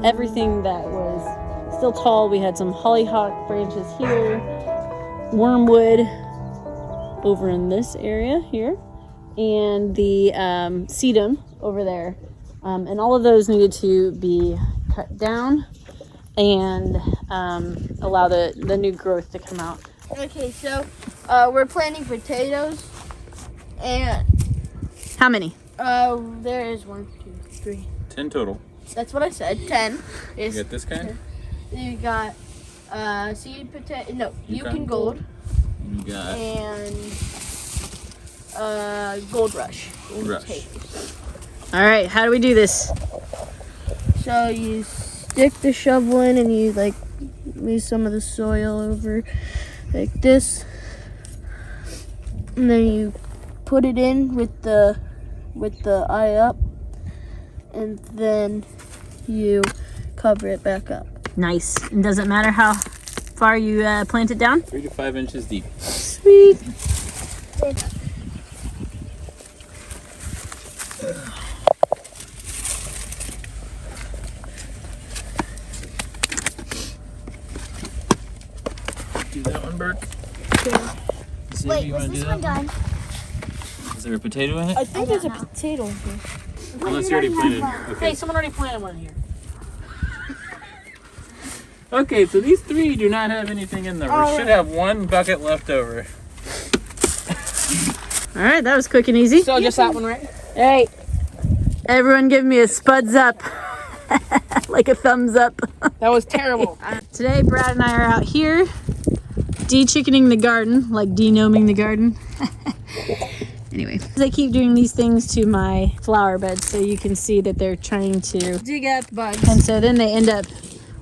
everything that was still tall. We had some hollyhock branches here, wormwood over in this area here, and the sedum over there. And all of those needed to be cut down and allow the new growth to come out. Okay, so we're planting potatoes, and how many? There is 1, 2, 3. 10 total. That's what I said. 10. You got this kind? You got seed potato. No, Yukon Gold. You got And Gold Rush. All right, how do we do this? So you stick the shovel in and you like leave some of the soil over like this, and then you put it in with the eye up, and then you cover it back up. Nice. And does it matter how far you plant it down? 3 to 5 inches deep. Sweet. Do that one, Burke. Wait, was this one done? Is there a potato in it? I think there's a potato in here. Unless you already planted. Okay. Hey, someone already planted one here. Okay, so these 3 do not have anything in them. We should have 1 bucket left over. All right, that was quick and easy. So just that one, right? All right. Everyone give me a spuds up. Like a thumbs up. That was terrible. Today, Brad and I are out here de-chickening the garden, like de-gnoming the garden. Anyway, I keep doing these things to my flower beds so you can see that they're trying to Dig up bugs. and so then they end up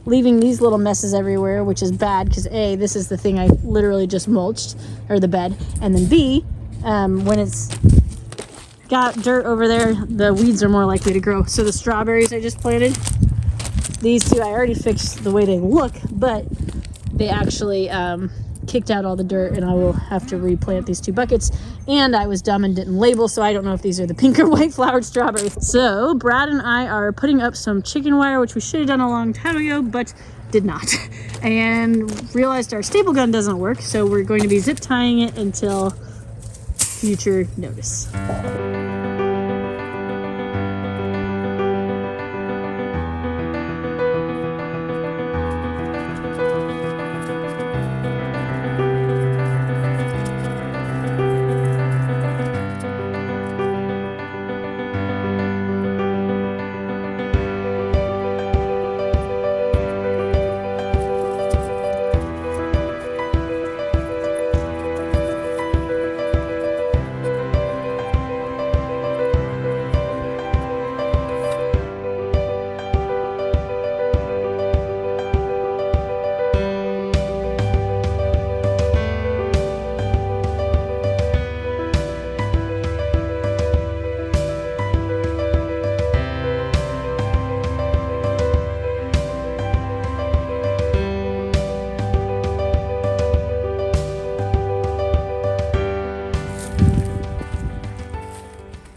leaving these little messes everywhere, which is bad because A, this is the thing I literally just mulched, or the bed, and then B, when it's got dirt over there, the weeds are more likely to grow. So the strawberries I just planted, these 2 I already fixed the way they look, but they actually kicked out all the dirt, and I will have to replant these 2 buckets. And I was dumb and didn't label, so I don't know if these are the pink or white flowered strawberries. So Brad and I are putting up some chicken wire, which we should have done a long time ago, but did not. And realized our staple gun doesn't work, so we're going to be zip tying it until future notice.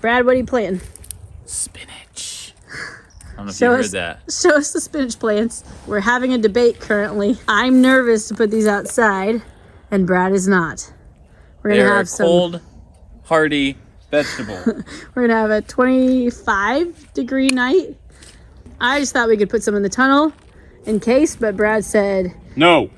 Brad, what are you planting? Spinach. I don't know if you heard that. Show us the spinach plants. We're having a debate currently. I'm nervous to put these outside, and Brad is not. We're gonna have some cold, hardy vegetable. We're gonna have a 25-degree night. I just thought we could put some in the tunnel in case, but Brad said No.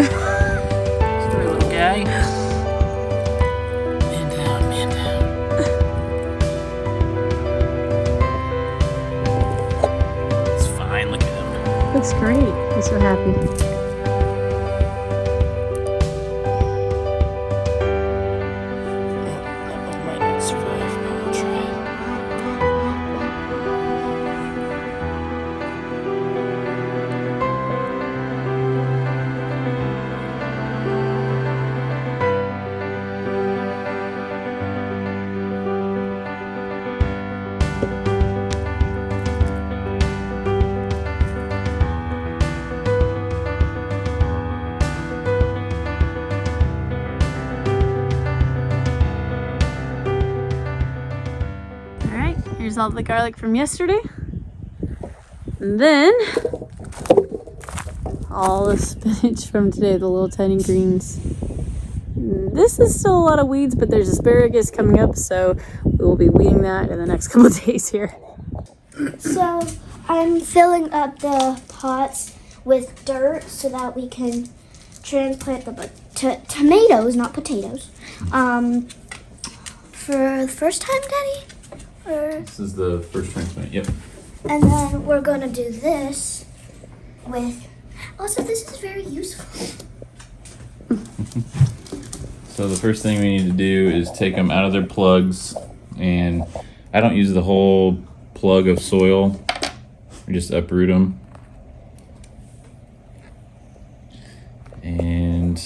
Sorry, little guy. Man down, man down. It's fine, look at him. Looks great. I'm so happy. That one might not survive, but we'll try. all the garlic from yesterday. And then all the spinach from today, the little tiny greens. This is still a lot of weeds, but there's asparagus coming up, so we will be weeding that in the next couple of days here. So I'm filling up the pots with dirt so that we can transplant the tomatoes, not potatoes. For the first time, Daddy? Or... This is the first transplant, yep. And then we're going to do this with... Also, this is very useful. So the first thing we need to do is take them out of their plugs, and I don't use the whole plug of soil. We just uproot them. And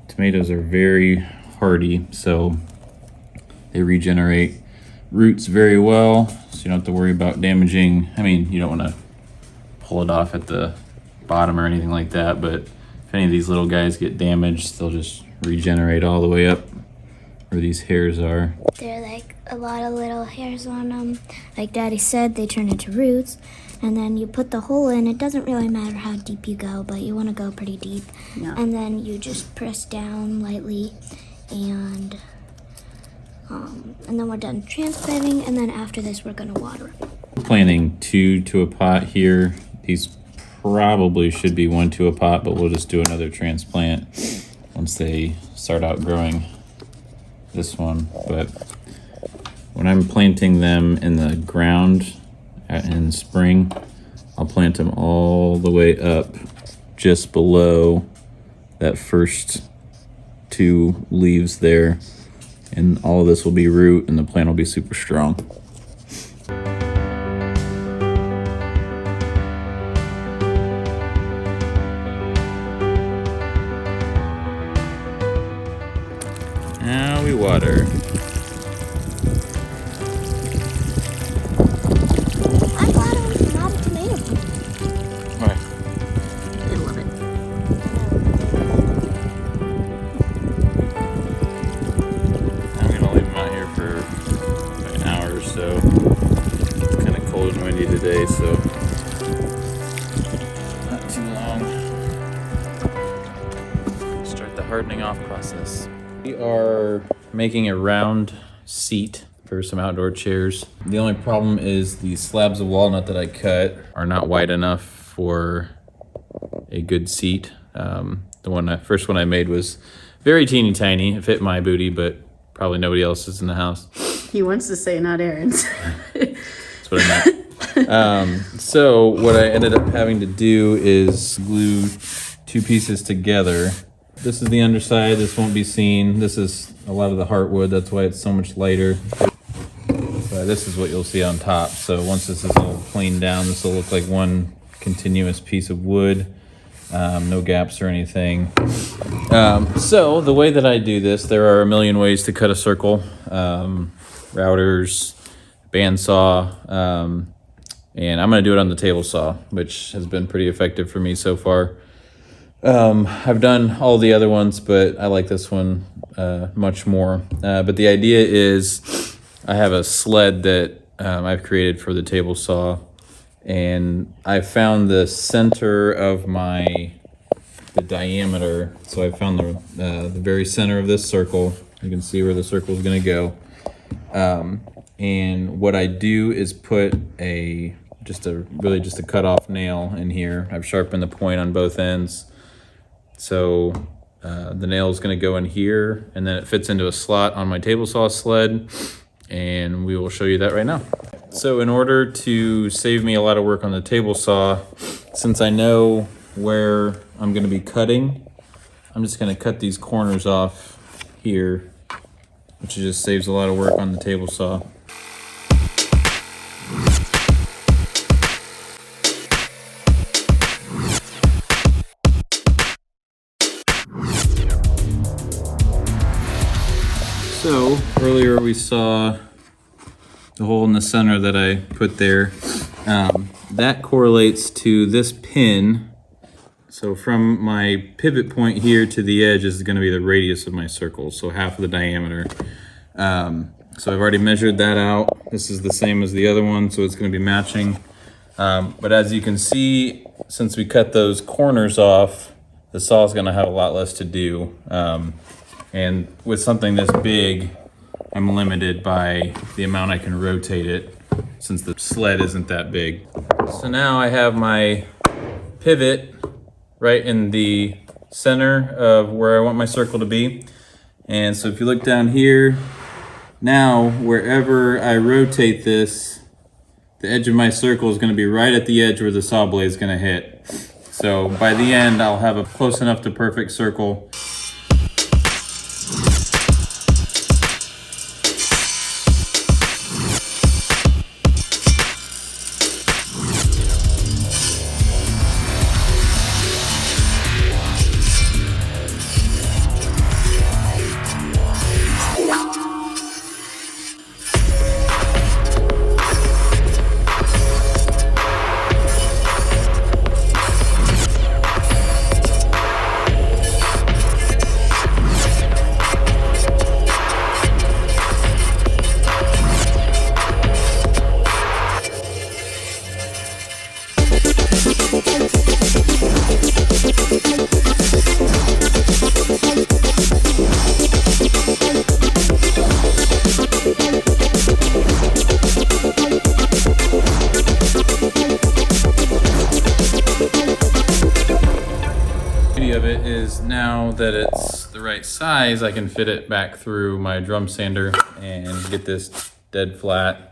tomatoes are very hardy, so they regenerate roots very well, so you don't have to worry about damaging. I mean, you don't want to pull it off at the bottom or anything like that, but if any of these little guys get damaged, they'll just regenerate all the way up where these hairs are. There are like a lot of little hairs on them. Like Daddy said, they turn into roots. And then you put the hole in. It doesn't really matter how deep you go, but you want to go pretty deep. Yeah. And then you just press down lightly, and then we're done transplanting. And then after this, we're gonna water it. Planting 2 to a pot here. These probably should be 1 to a pot, but we'll just do another transplant once they start outgrowing this one. But when I'm planting them in the ground in spring, I'll plant them all the way up just below that first 2 leaves there, and all of this will be root and the plant will be super strong. Now we water. I'm glad it was not a tomato plant. Why? I love it. I'm gonna leave them out here for an hour or so. It's kind of cold and windy today, so not too long. Start the hardening off process. We are making a round seat for some outdoor chairs. The only problem is the slabs of walnut that I cut are not wide enough for a good seat. The first one I made was very teeny tiny. It fit my booty, but probably nobody else's in the house. He wants to say not Aaron's. That's what I meant. So what I ended up having to do is glue 2 pieces together. This is the underside. This won't be seen. This is a lot of the heartwood. That's why it's so much lighter. But this is what you'll see on top. So once this is all planed down, this will look like one continuous piece of wood. No gaps or anything. So the way that I do this, there are a million ways to cut a circle. Routers, bandsaw, and I'm going to do it on the table saw, which has been pretty effective for me so far. I've done all the other ones, but I like this one much more. But the idea is I have a sled that I've created for the table saw, and I found the center of the diameter. So I found the very center of this circle. You can see where the circle is going to go. And what I do is put just a cut off nail in here. I've sharpened the point on both ends. So the nail is going to go in here, and then it fits into a slot on my table saw sled, and we will show you that right now. So in order to save me a lot of work on the table saw, since I know where I'm going to be cutting, I'm just going to cut these corners off here, which just saves a lot of work on the table saw. So earlier we saw the hole in the center that I put there. That correlates to this pin. So from my pivot point here to the edge is going to be the radius of my circle, so half of the diameter. So I've already measured that out. This is the same as the other one, so it's gonna be matching. But as you can see, since we cut those corners off, the saw is gonna have a lot less to do. And with something this big, I'm limited by the amount I can rotate it since the sled isn't that big. So now I have my pivot right in the center of where I want my circle to be. And so if you look down here, now wherever I rotate this, the edge of my circle is going to be right at the edge where the saw blade is going to hit. So by the end, I'll have a close enough to perfect circle. Of it is now that it's the right size, I can fit it back through my drum sander and get this dead flat.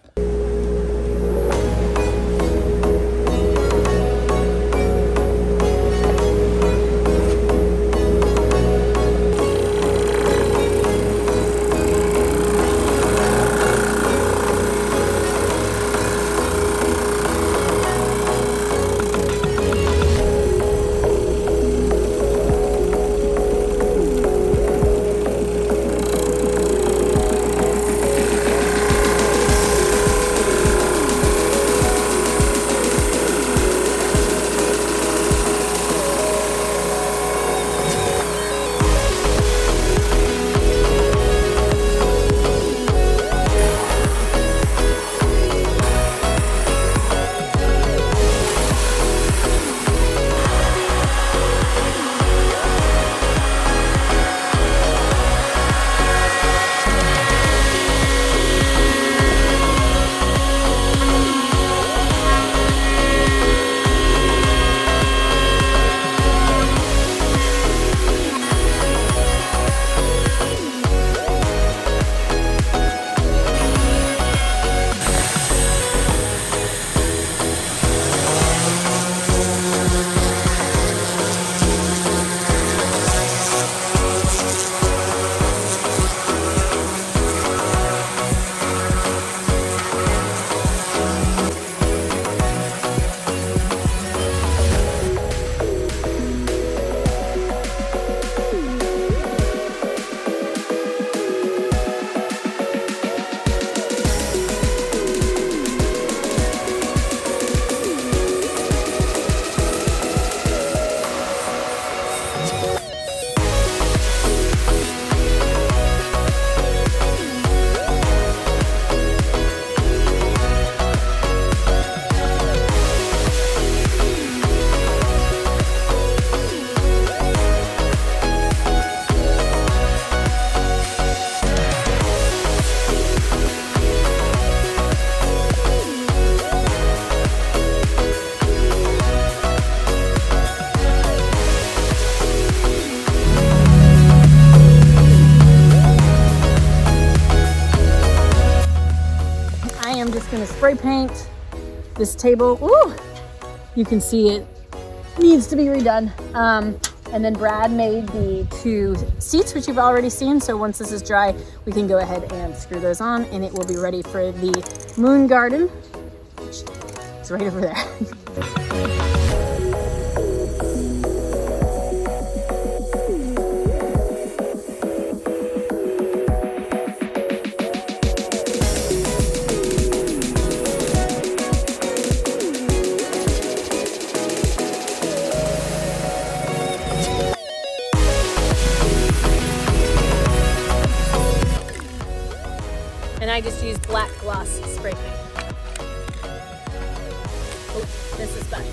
Spray paint this table. Ooh, you can see it needs to be redone. And then Brad made the 2 seats, which you've already seen. So once this is dry, we can go ahead and screw those on and it will be ready for the moon garden, which is right over there. I just use black gloss spray paint. Oh, this is bad.